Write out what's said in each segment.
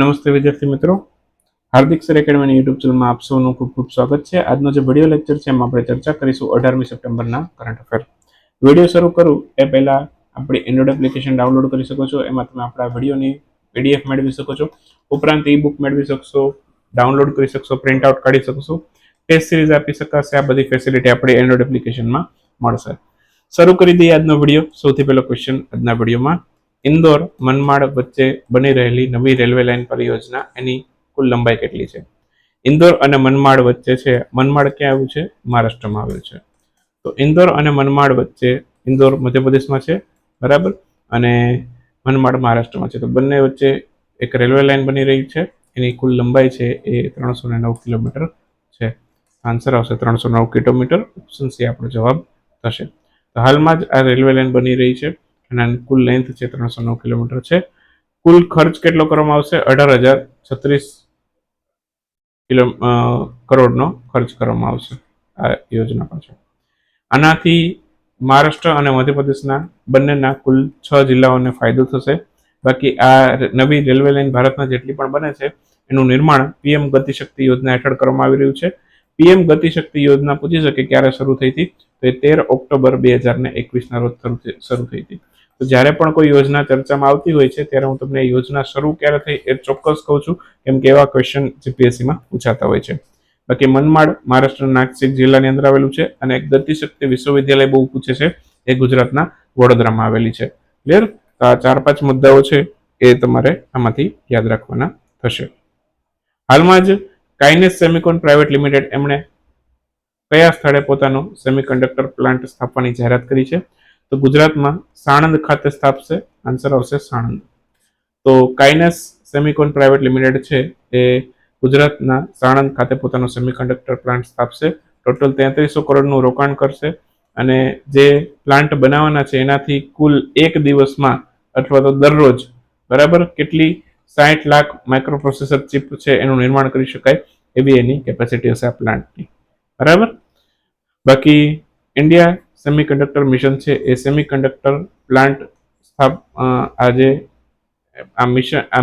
નમસ્તે વિદ્યાર્થી મિત્રો, હાર્દિક સર એકેડમીની યુટ્યુબ ચેનલમાં આપ સૌનું ખૂબ ખૂબ સ્વાગત છે. આજનો જે વિડીયો લેક્ચર છે એમાં આપણે ચર્ચા કરીશું 18મી સપ્ટેમ્બરના કરંટ અફેર. વિડીયો શરૂ કરું એ પહેલા આપણી એન્ડ્રોઇડ એપ્લિકેશન ડાઉનલોડ કરી શકો છો. એમાં તમે આપણા વિડીયોની PDF મેળવી શકો છો, ઉપરાંત ઈ બુક મેળવી શકશો, ડાઉનલોડ કરી શકશો, પ્રિન્ટ આઉટ કાઢી શકશો, ટેસ્ટ સિરીઝ આપી શકાશે. આ બધી ફેસિલિટી આપણી એન્ડ્રોઇડ એપ્લિકેશનમાં મળશે. શરૂ કરી દઈએ આજનો વિડીયો. સૌથી પહેલો ક્વેશ્ચન આજના વિડીયોમાં, ઇન્દોર મનમાડ વચ્ચે બની રહેલી નવી રેલવે લાઇન પરિયોજના એની કુલ લંબાઈ કેટલી છે? ઇન્દોર અને મનમાડ વચ્ચે છે. મનમાડ ક્યાં આવ્યું છે? મહારાષ્ટ્રમાં આવેલું છે. તો ઇન્દોર અને મનમાડ વચ્ચે, ઇન્દોર મધ્યપ્રદેશમાં છે, બરાબર, અને મનમાડ મહારાષ્ટ્રમાં છે. તો બંને વચ્ચે એક રેલવે લાઇન બની રહી છે. એની કુલ લંબાઈ છે એ 309 કિલોમીટર છે. આન્સર આવશે 309 કિલોમીટર. ઓપ્શન સી આપણો જવાબ થશે. તો હાલમાં જ આ રેલવે લાઇન બની રહી છે અને કુલ લેન્થ છે 309 કિલોમીટર છે. કુલ ખર્ચ કેટલો કરવામાં આવશે? 18,036 કરોડનો ખર્ચ કરવામાં આવશે આ યોજના પાછળ. આનાથી મહારાષ્ટ્ર અને મધ્યપ્રદેશના બંનેના કુલ 6 જિલ્લાઓને ફાયદો થશે. બાકી આ નવી રેલવે લાઇન ભારતમાં જેટલી પણ બને છે એનું નિર્માણ PM ગતિશક્તિ યોજના હેઠળ કરવામાં આવી રહ્યું છે. PM ગતિશક્તિ યોજના પૂછી શકે ક્યારે શરૂ થઈ હતી? તો એ 13 ઓક્ટોબર 2021ના રોજ શરૂ થઈ હતી. તો જ્યારે પણ કોઈ યોજના ચર્ચામાં આવતી હોય છે ત્યારે હું તમને યોજના શરૂ ક્યારે થઈ એ ચોક્કસ કહું છું, કેમ કે એવા ક્વેશ્ચન GPSCમાં પૂછાતા હોય છે. બાકી મનમાડ મહારાષ્ટ્રના નાસિક જિલ્લાની અંદર આવેલું છે અને ગતિશક્તિ વિશ્વવિદ્યાલય બહુ પૂછે છે, એ ગુજરાતના વડોદરામાં આવેલી છે. ક્લિયર? તો આ 4-5 મુદ્દાઓ છે એ તમારે આમાંથી યાદ રાખવાના થશે. હાલમાં જ કાઇનેસ સેમિકોન પ્રાઇવેટ લિમિટેડ એમણે કયા સ્થળે પોતાનો સેમિકન્ડક્ટર પ્લાન્ટ સ્થાપવાની જાહેરાત કરી છે? તો ગુજરાતમાં સાણંદ ખાતે સ્થાપશે. આન્સર આવશે સાણંદ. તો કાઇનેસ સેમિકોન પ્રાઇવેટ લિમિટેડ છે એ ગુજરાતના સાણંદ ખાતે પોતાનો સેમિકન્ડક્ટર પ્લાન્ટ સ્થાપશે. ટોટલ 3300 કરોડનું રોકાણ કરશે અને જે પ્લાન્ટ બનાવવાના છે એનાથી કુલ એક દિવસમાં અથવા તો દરરોજ, બરાબર, કેટલી 60 લાખ માઇક્રો પ્રોસેસર ચિપ છે એનું નિર્માણ કરી શકાય એવી એની કેપેસિટી હશે આ પ્લાન્ટની, બરાબર. બાકી ઇન્ડિયા સેમિકન્ડક્ટર મિશન છે એ સેમિકન્ડક્ટર પ્લાન્ટ આ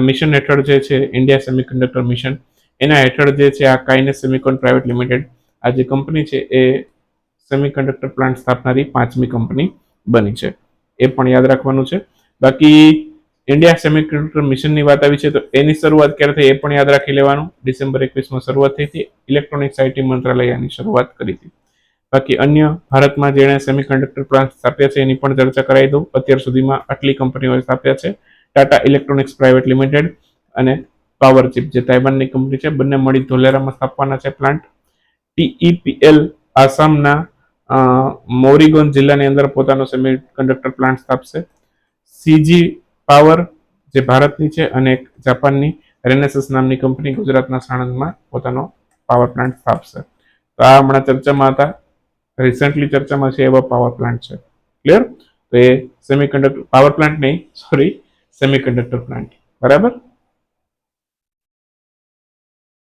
મિશન હેઠળ જે છે, ઇન્ડિયા સેમિકન્ડક્ટર મિશન, એના હેઠળ જે છે આ કાઇનેસ સેમિકોન પ્રાઇવેટ લિમિટેડ આ જે કંપની છે એ સેમિકન્ડક્ટર પ્લાન્ટ સ્થાપનારી 5મી કંપની બની છે. એ પણ યાદ રાખવાનું છે. બાકી ઇન્ડિયા સેમિકન્ડક્ટર મિશનની વાત આવી છે તો એની શરૂઆત ક્યારે થઈ એ પણ યાદ રાખી લેવાનું. ડિસેમ્બર 21માં શરૂઆત થઈ હતી. ઇલેક્ટ્રોનિક્સ IT મંત્રાલય આની શરૂઆત કરી હતી. બાકી અન્ય ભારતમાં જેણે સેમિકન્ડક્ટર પ્લાન્ટ સ્થાપ્યા છે એની પણ ચર્ચા કરાવી દઉં. અત્યાર સુધીમાં આટલી કંપનીઓએ સ્થાપ્યા છે: ટાટા ઇલેક્ટ્રોનિક્સ પ્રાઇવેટ લિમિટેડ અને પાવર ચિપ જે તાઇવાનની કંપની છે, બંને મળી ધોલેરામાં સ્થાપવાના છે પ્લાન્ટ. TEPL આસામના મોરીગોન જિલ્લાની અંદર પોતાનો સેમિકન્ડક્ટર પ્લાન્ટ સ્થાપશે. CG પાવર જે ભારતની છે અને એક જાપાનની રેનેસસ નામની કંપની ગુજરાતના સાણંદમાં પોતાનો પાવર પ્લાન્ટ સ્થાપશે. તો આ હમણાં ચર્ચામાં હતા, રિસેન્ટલી ચર્ચામાં છે એવા પાવર પ્લાન્ટ છે. ક્લિયર? તો એ સેમિકન્ડક્ટર પાવર પ્લાન્ટ નહીં, સોરી, સેમિકન્ડક્ટર પ્લાન્ટ, બરાબર.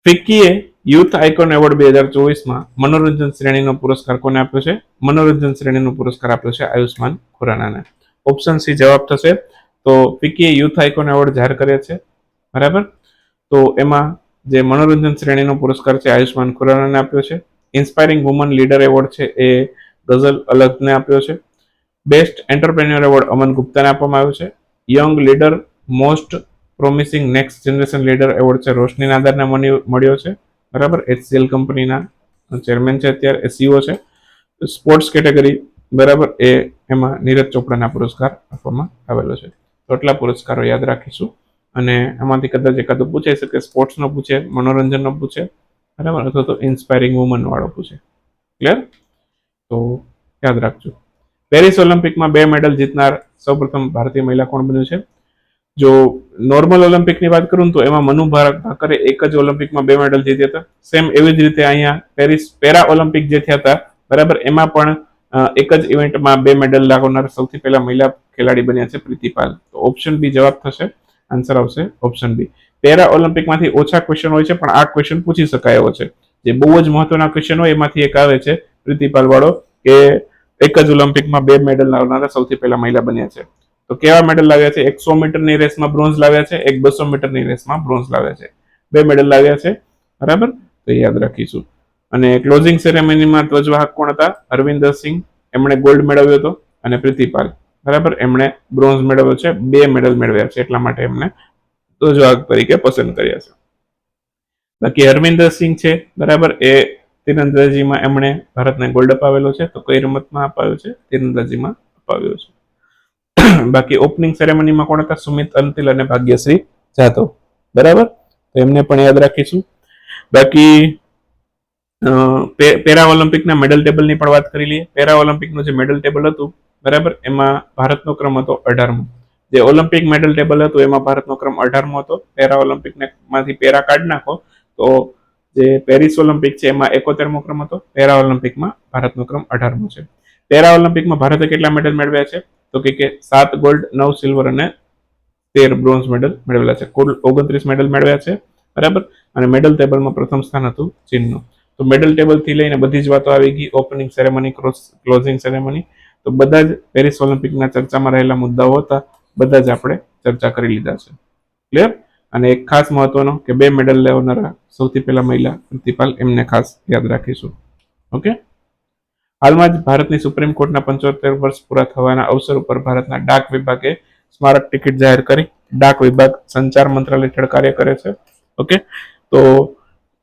ફિક્કીએ યુથ આઇકોન એવોર્ડ 2024માં મનોરંજન શ્રેણીનો પુરસ્કાર કોને આપ્યો છે? મનોરંજન શ્રેણીનો પુરસ્કાર આપ્યો છે આયુષ્માન ખુરાનાને. ઓપ્શન સી જવાબ થશે. તો ફિક્કીએ યુથ આઇકોન એવોર્ડ જાહેર કર્યા છે, બરાબર. તો એમાં જે મનોરંજન શ્રેણીનો પુરસ્કાર છે આયુષ્માન ખુરાનાને આપ્યો છે. ઇન્સ્પાયરિંગ વુમન લીડર એવોર્ડ છે એ ગઝલ અલગને આપ્યો છે. બેસ્ટ એન્ટરપ્રેન્યોર એવોર્ડ અમન ગુપ્તાને આપવામાં આવ્યો છે. Young leader most promising next generation leader award છે રોશની નાદરને મળ્યો છે, બરાબર. HCL કંપનીના ચેરમેન છે, અત્યારે CEO છે. સ્પોર્ટ્સ કેટેગરી, બરાબર, એમાં નીરજ ચોપડાના પુરસ્કાર આપવામાં આવેલો છે. તો એટલા પુરસ્કારો યાદ રાખીશું અને આમાંથી કદાચ એકાદું પૂછાઈ શકે. સ્પોર્ટ્સનો પૂછે, મનોરંજનનો પૂછે, બરાબર, અથવા તો ઇન્સ્પાયરિંગ વુમન વાળો પૂછે. ક્લિયર? તો યાદ રાખજો. પેરિસ ઓલિમ્પિકમાં 2 મેડલ જીતનાર સૌપ્રથમ ભારતીય મહિલા કોણ બન્યું છે? જો નોર્મલ ઓલિમ્પિકની વાત કરું તો એમાં મનુ ભાકરે એક જ ઓલિમ્પિકમાં 2 મેડલ જીત્યા હતા. સેમ એવી જ રીતે અહીંયા પેરિસ પેરા ઓલિમ્પિક જે થયા હતા, બરાબર, એમાં પણ એક જ ઇવેન્ટમાં 2 મેડલ લાવનાર સૌથી પહેલા મહિલા ખેલાડી બન્યા છે પ્રીતિ પાલ. તો ઓપ્શન બી જવાબ થશે. આન્સર આવશે ઓપ્શન બી. પેરા ઓલિમ્પિકમાંથી ઓછા ક્વેશ્ચન હોય છે પણ આ ક્વેશ્ચન પૂછી શકાય એવો છે. જે બહુ જ મહત્વના ક્વેશ્ચન હોય એમાંથી એક આવે છે પ્રીતિ પાલ વાળો, કે એક જ ઓલિમ્પિકમાં 2 મેડલ લાવનારા સૌથી પહેલા મહિલા બન્યા છે. તો તો કેવા મેડલ લાવ્યા છે? 100 મીટરની રેસમાં બ્રોન્ઝ લાવ્યા છે, એક 200 મીટરની રેસમાં બ્રોન્ઝ લાવ્યા છે. 2 મેડલ લાવ્યા છે, બરાબર? તો યાદ રાખીશું. અને ક્લોઝિંગ સેરેમનીમાં ધ્વજવાહક કોણ હતા? હરવિંદર સિંહ, એમણે ગોલ્ડ મેળવ્યો હતો, અને પ્રીતિપાલ, બરાબર, એમણે બ્રોન્ઝ મેળવ્યો છે. 2 મેડલ મેળવ્યા છે, એટલા માટે એમને ધ્વજવાહક તરીકે પસંદ કર્યા છે. બાકી હરવિંદર સિંહ છે, બરાબર, એ તીરંદાજીમાં એમણે ભારતને ગોલ્ડ અપાવેલો છે. તો કઈ રમતમાં અપાવ્યો છે? તીરંદાજીમાં અપાવ્યો છે. બાકી ઓપનિંગ સેરેમનીમાં કોણ હતા? સુમિત અંતિલ અને ભાગ્યશ્રી જાધવ, બરાબર, તો એમને પણ યાદ રાખીશું. બાકી પેરા ઓલિમ્પિકના મેડલ ટેબલની પણ વાત કરી લઈએ. પેરા ઓલિમ્પિકનું જે મેડલ ટેબલ હતું, બરાબર, એમાં ભારતનો ક્રમ હતો 18મો. જે ઓલિમ્પિક મેડલ ટેબલ હતું એમાં ભારતનો ક્રમ 18મો હતો. પેરા ઓલિમ્પિક માંથી પેરા કાઢી નાખો તો જે પેરિસ ઓલિમ્પિક છે એમાં 71મો ક્રમ હતો. પેરા ઓલિમ્પિકમાં ભારતનો ક્રમ 18મો છે. પેરા ઓલિમ્પિકમાં ભારતે કેટલા મેડલ મેળવ્યા છે? તો કે 7 ગોલ્ડ, 9 સિલ્વર અને 13 બ્રોન્ઝ મેડલ મેળવેલા છે. કુલ 29 મેડલ મેળવ્યા છે, બરાબર. અને મેડલ ટેબલમાં પ્રથમ સ્થાન હતું ચીનનું. તો મેડલ ટેબલ થી લઈને બધી જ વાતો આવી ગઈ. ઓપનિંગ સેરેમની, ક્લોઝિંગ સેરેમની, તો બધા જ પેરિસ ઓલિમ્પિકના ચર્ચામાં રહેલા મુદ્દાઓ હતા, બધા જ આપણે ચર્ચા કરી લીધા છે. ક્લિયર? અને એક ખાસ મહત્વનો કે 2 મેડલ લેનારા સૌથી પહેલા મહિલા પ્રીતિપાલ, એમને ખાસ યાદ રાખીશું. ઓકે. હાલમાં જ ભારતની સુપ્રીમ કોર્ટના 75 વર્ષ પૂરા થવાના અવસર ઉપર ભારતના ડાક વિભાગે સ્મારક ટિકિટ જાહેર કરી. ડાક વિભાગ સંચાર મંત્રાલય હેઠળ કાર્ય કરે છે. ઓકે. તો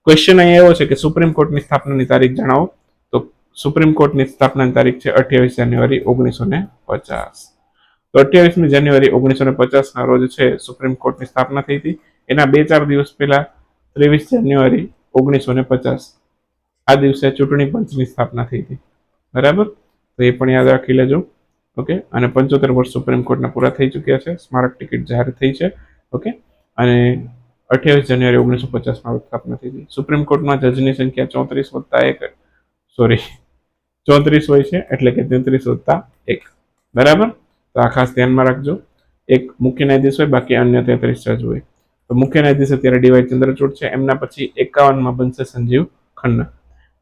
ક્વેશ્ચન અહીં એવો છે કે સુપ્રીમ કોર્ટની સ્થાપનાની તારીખ જણાવો. તો સુપ્રીમ કોર્ટની સ્થાપનાની તારીખ છે 28 જાન્યુઆરી 1950. તો 28મી જાન્યુઆરી 1950 ના રોજ છે સુપ્રીમ કોર્ટની સ્થાપના થઈ હતી. એના 2-4 દિવસ પહેલા 23 જાન્યુઆરી 1950 આ દિવસે ચૂંટણી પંચની સ્થાપના થઈ હતી, બરાબર. તો એ પણ યાદ રાખી લેજો. ઓકે. અને 75 વર્ષ સુપ્રીમ કોર્ટના પૂરા થઈ ચૂક્યા છે. સ્મારક ટિકિટ જાહેર થઈ છે. ઓકે. અને 28 જાન્યુઆરી 1950 માં સ્થાપના થઈ હતી. સુપ્રીમ કોર્ટમાં જજની સંખ્યા 34 હોય છે, એટલે કે 33+1, બરાબર. તો આ ખાસ ધ્યાનમાં રાખજો. એક મુખ્ય ન્યાયાધીશ હોય, બાકી અન્ય 33 જજ હોય. તો મુખ્ય ન્યાયાધીશ અત્યારે ડીવાય ચંદ્રચૂડ છે. એમના પછી 51માં બનશે સંજીવ ખન્ના.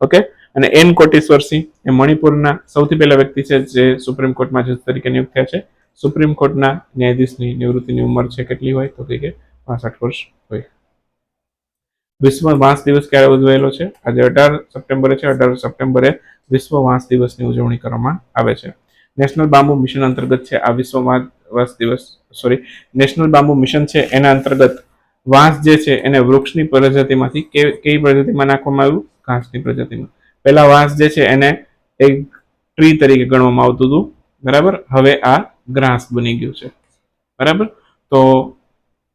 ઓકે. અને એન કોટેશ્વર સિંહ એ મણિપુરના સૌથી પહેલા વ્યક્તિ છે જે સુપ્રીમ કોર્ટમાં જજ તરીકે નિયુક્ત થયા છે. સુપ્રીમ કોર્ટના ન્યાયાધીશની નિવૃત્તિની ઉંમર છે કેટલી હોય? તો કે 65 વર્ષ હોય. વિશ્વ વાંસ દિવસ ક્યારે ઉજવાયેલો છે? આજે 18 સપ્ટેમ્બરે છે. 18 સપ્ટેમ્બરે વિશ્વ વાંસ દિવસની ઉજવણી કરવામાં આવે છે. નેશનલ બાંબુ મિશન અંતર્ગત છે આ વિશ્વ વાંસ દિવસ. નેશનલ બાંબુ મિશન છે એના અંતર્ગત વાંસ જે છે એને વૃક્ષની પ્રજાતિમાંથી કઈ પ્રજાતિમાં નાખવામાં આવ્યું? ઘાસની પ્રજાતિમાં. પહેલા વાંસ જે છે એને એક ટ્રી તરીકે ગણવામાં આવતું હતું, બરાબર. હવે આ ગ્રાસ બની ગયું છે, બરાબર. તો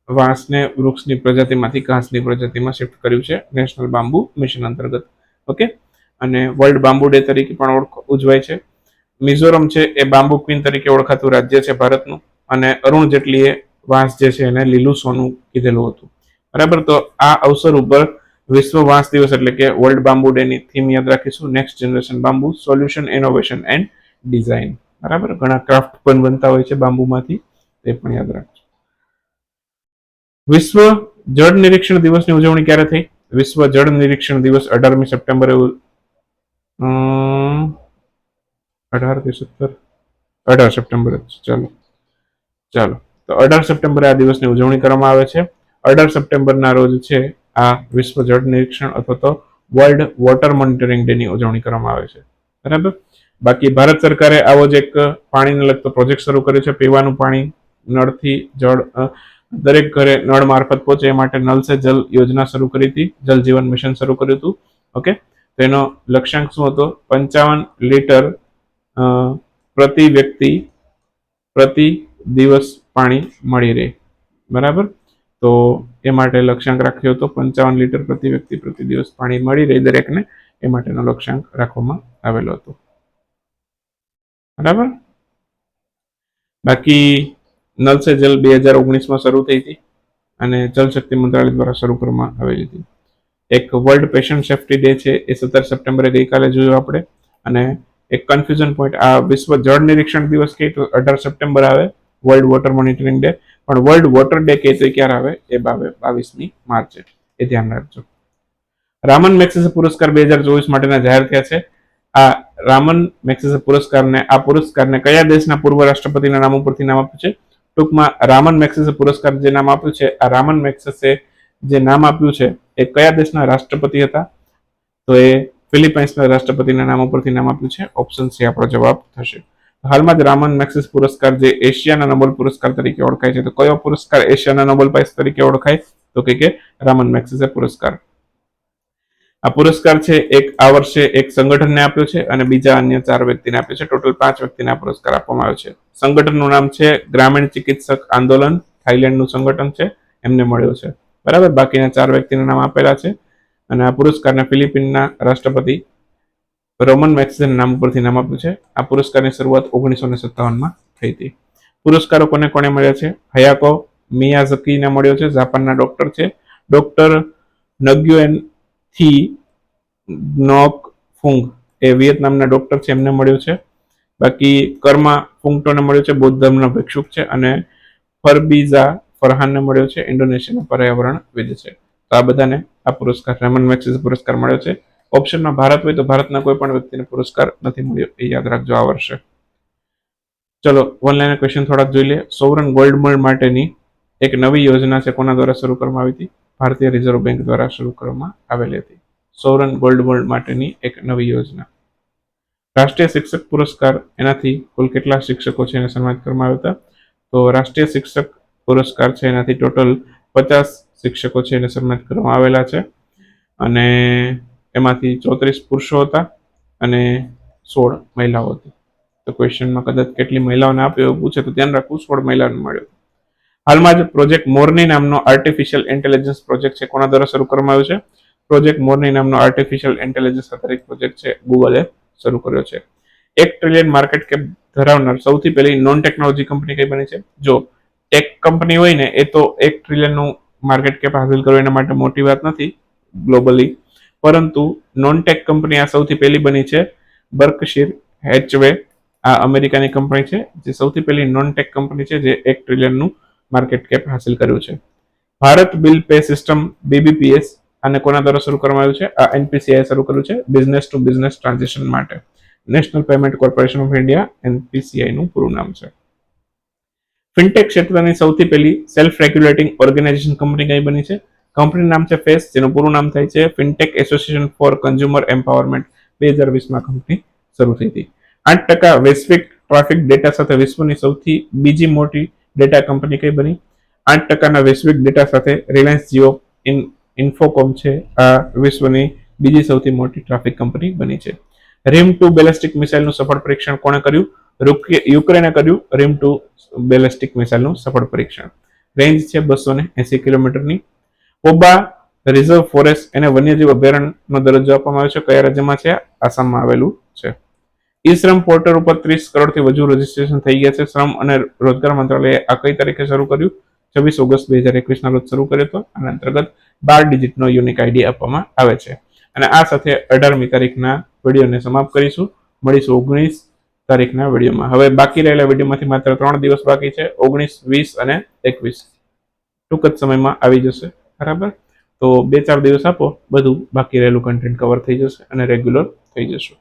વાંસને વૃક્ષની પ્રજાતિમાંથી ઘાસની પ્રજાતિમાં શિફ્ટ કર્યું છે નેશનલ બાંબુ મિશન અંતર્ગત. ઓકે. અને વર્લ્ડ બાંબુ ડે તરીકે પણ ઉજવાય છે. મિઝોરમ છે એ બાંબુ ક્વીન તરીકે ઓળખાતું રાજ્ય છે ભારતનું. અને અરુણ જેટલીએ વાંસ જે છે એને લીલું સોનું કીધેલું હતું, બરાબર. તો આ અવસર ઉપર વિશ્વ વાંસ દિવસ એટલે કે વર્લ્ડ બાંબુ ડે ની થીમ યાદ રાખીશું. Next generation bamboo, solution, innovation and design, બરાબર. ઘણા ક્રાફ્ટ પણ બનતા હોય છે બાંબુમાંથી, તે પણ યાદ રાખજો. વિશ્વ જળ નિરીક્ષણ દિવસની ઉજવણી ક્યારે થઈ? વિશ્વ જળ નિરીક્ષણ દિવસ 18મી સપ્ટેમ્બરે 18 સપ્ટેમ્બર. ચાલો તો 18 સપ્ટેમ્બરે આ દિવસની ઉજવણી કરવામાં આવે છે. 18 સપ્ટેમ્બરના રોજ છે આ વિશ્વ જળ નિરીક્ષણ અથવા તો વર્લ્ડ વોટર મોનિટરિંગ ડે ની ઉજવણી કરવામાં આવે છે, બરાબર. બાકી ભારત સરકારે આવો જ એક પાણીને લગતો પ્રોજેક્ટ શરૂ કર્યો છે. પીવાનું પાણી નળથી જળ દરેક ઘરે નળ મારફત પહોંચે એ માટે નલ સે જલ યોજના શરૂ કરી હતી. જલ જીવન મિશન શરૂ કર્યું હતું. ઓકે. તેનો લક્ષ્યાંક શું હતો? 55 લીટર પ્રતિ વ્યક્તિ પ્રતિ દિવસ પાણી મળી રહે, બરાબર. તો એ માટે લક્ષ્યાંક રાખ્યો હતો 55 લીટર પ્રતિ વ્યક્તિ પ્રતિ દિવસ પાણી મળી રહે દરેકને, એ માટેનો લક્ષ્યાંક રાખવામાં આવેલો હતો, બરાબર. બાકી નલ સે જલ 2019માં શરૂ થઈ હતી અને જલ શક્તિ મંત્રાલય દ્વારા શરૂ કરવામાં આવેલી હતી. એક વર્લ્ડ પેશન્ટ સેફ્ટી ડે છે એ 17 સપ્ટેમ્બરે ગઈકાલે જોયું આપણે. અને એક કન્ફ્યુઝન પોઈન્ટ, આ વિશ્વ જળ નિરીક્ષણ દિવસ કહે તો 18 સપ્ટેમ્બર આવે, વર્લ્ડ વોટર મોનિટરિંગ ડે. પણ વર્લ્ડ વોટર ડે કહે તો ક્યારે આવે? એ 22મી માર્ચે, એ ધ્યાન રાખજો. રામન મેગ્સેસે પુરસ્કાર 2024 માટેના જાહેર થયા છે. આ રામન મેગ્સેસે પુરસ્કારને કયા દેશના પૂર્વ રાષ્ટ્રપતિના નામ ઉપરથી નામ આપ્યું છે? ટૂંકમાં રામન મેગ્સેસે પુરસ્કાર જે નામ આપ્યું છે, આ રામન મેગ્સેસે જે નામ આપ્યું છે એ કયા દેશના રાષ્ટ્રપતિ હતા? તો એ ફિલિપાઇન્સના રાષ્ટ્રપતિના નામ ઉપરથી નામ આપ્યું છે. ઓપ્શન સી આપણો જવાબ થશે. હાલમાં જ રામન મેગ્સેસ પુરસ્કાર જે એશિયાના નોબેલ પુરસ્કાર તરીકે ઓળખાય છે, તો કયો પુરસ્કાર એશિયાના નોબેલ પ્રાઇઝ તરીકે ઓળખાય? તો કે રામન મેગ્સેસે પુરસ્કાર. આ પુરસ્કાર છે એક આ વર્ષે એક સંગઠનને આપ્યો છે અને બીજા અન્ય 4 વ્યક્તિને આપ્યો છે. ટોટલ 5 વ્યક્તિને આ પુરસ્કાર આપવામાં આવ્યો છે. સંગઠનનું નામ છે ગ્રામીણ ચિકિત્સક આંદોલન, થાઈલેન્ડનું સંગઠન છે, એમને મળ્યો છે. બરાબર, બાકીના 4 વ્યક્તિના નામ આપેલા છે અને આ પુરસ્કારને ફિલિપિનના રાષ્ટ્રપતિ રોમન મેગ્સેસના નામ ઉપરથી નામ આપ્યું છે. આ પુરસ્કારની શરૂઆત 1957માં થઈ હતી. પુરસ્કારો કોને કોને મળ્યા છે? હયાકો મિયાઝકીને મળ્યો છે, જાપાનના ડોક્ટર છે. ડોક્ટર નગ્યુએન થી નોક ફુંગ એ વિયેતનામના ડોક્ટર છે, એમને મળ્યું છે. બાકી કર્મા ફુંગટોને મળ્યો છે, બૌદ્ધ ધર્મના ભિક્ષુક છે. અને ફરબીઝા ફરહાનને મળ્યો છે, ઇન્ડોનેશિયાના પર્યાવરણવિદ છે. તો આ બધાને આ પુરસ્કાર રામન મેગ્સેસે પુરસ્કાર મળ્યો છે. ઓપ્શનમાં ભારત હોય તો ભારતના કોઈ પણ વ્યક્તિને પુરસ્કાર નથી મળ્યો, એ યાદ રાખજો આ વર્ષે. ચલો વન લાઇનર ક્વેશ્ચન થોડાક જોઈ લે. સોવરન ગોલ્ડ બોન્ડ માટેની એક નવી યોજના છે, કોના દ્વારા શરૂ કરવામાં આવી હતી? ભારતીય રિઝર્વ બેંક દ્વારા શરૂ કરવામાં આવેલી હતી. સોવરન ગોલ્ડ બોન્ડ માટેની એક નવી યોજના. રાષ્ટ્રીય શિક્ષક પુરસ્કાર, એનાથી કુલ કેટલા શિક્ષકો છે એને સન્માનિત કરવામાં આવ્યા હતા? તો રાષ્ટ્રીય શિક્ષક પુરસ્કાર છે એનાથી ટોટલ 50 શિક્ષકો છે એને સન્માનિત કરવામાં આવેલા છે અને એમાંથી 34 પુરુષો હતા અને 16 મહિલાઓ હતી. તો ક્વેશ્ચનમાં કદાચ કેટલી મહિલાઓને આપ્યો એવું પૂછે તો ધ્યાન રાખવું, 16 મહિલાઓને મળ્યો. હાલમાં જ પ્રોજેક્ટ મોરની નામનો આર્ટિફિશિયલ ઇન્ટેલિજન્સ પ્રોજેક્ટ છે, કોના દ્વારા શરૂ કરવામાં આવ્યો છે? પ્રોજેક્ટ મોરની નામનો આર્ટિફિશિયલ ઇન્ટેલિજન્સ આધારિત પ્રોજેક્ટ છે, ગૂગલે શરૂ કર્યો છે. 1 ટ્રિલિયન માર્કેટ કેપ ધરાવનાર સૌથી પહેલી નોન ટેકનોલોજી કંપની કઈ બની છે? જો ટેક કંપની હોય ને એ તો 1 ટ્રિલિયનનું માર્કેટ કેપ હાંસલ કરવું એના માટે મોટી વાત નથી ગ્લોબલી, પરંતુ નોન ટેક કંપની આ સૌથી પહેલી બની છે. બર્કશીર હેચવે આ અમેરિકાની કંપની છે જે સૌથી પહેલી નોન ટેક કંપની છે જે 1 ટ્રિલિયનનું માર્કેટ કેપ હાંસલ કર્યું છે. Bharat bill pay system BBPS આને કોના દ્વારા શરૂ કરવામાં આવ્યું છે? આ NPCI શરૂ કર્યું છે બિઝનેસ ટુ બિઝનેસ ટ્રાન્ઝેક્શન માટે. National payment corporation of India NPCI નું પૂરું નામ છે. ફિનટેક ક્ષેત્રની સૌથી પહેલી સેલ્ફ રેગ્યુલેટિંગ ઓર્ગેનાઇઝેશન કંપની કઈ બની છે? કંપનીનું નામ છે ફેસ, જેનું પૂરું નામ થાય છે fintech association for consumer empowerment. 2020માં કંપની શરૂ થઈ હતી. 8% વૈશ્વિક ટ્રાફિક ડેટા સાથે વિશ્વની સૌથી બીજી મોટી ડેટા કંપની કઈ બની? 8%ના વૈશ્વિક ડેટા સાથે રિલાયન્સ જીઓ ઇન્ફોકોમ છે આ વિશ્વની બીજી સૌથી મોટી ટ્રાફિક કંપની બની છે. RIM-2 બેલિસ્ટિક મિસાઇલનું સફળ પરીક્ષણ કોણે કર્યું? યુક્રેને કર્યું RIM-2 બેલિસ્ટિક મિસાઇલનું સફળ પરીક્ષણ. રેન્જ છે 280 કિલોમીટરની. ઓબા રિઝર્વ ફોરેસ્ટ એને વન્યજીવ અભયારણ્યનો દરજ્જો આપવામાં આવ્યો છે, કયા રાજ્યમાં છે? આસામમાં આવેલું છે. ઈ શ્રમ પોર્ટલ ઉપર 30 કરોડથી વધુ રજીસ્ટ્રેશન થઈ ગયા છે. શ્રમ અને રોજગાર મંત્રાલયે આ કઈ તારીખે શરૂ કર્યું? 26 ઓગસ્ટ 2021 ના રોજ શરૂ કર્યો હતો. આના અંતર્ગત 12 ડિજિટનો યુનિક આઈડી આપવામાં આવે છે. અને આ સાથે 18મી તારીખના વિડીયોને સમાપ્ત કરીશું. મળીશું 19 તારીખના વિડીયોમાં. હવે બાકી રહેલા વિડીયોમાંથી માત્ર 3 દિવસ બાકી છે, 19, 20 અને 21 ટૂંક જ સમયમાં આવી જશે. બરાબર, તો 2-4 દિવસ આપો, બધું બાકી રહેલું કન્ટેન્ટ કવર થઈ જશે અને રેગ્યુલર થઈ જશે.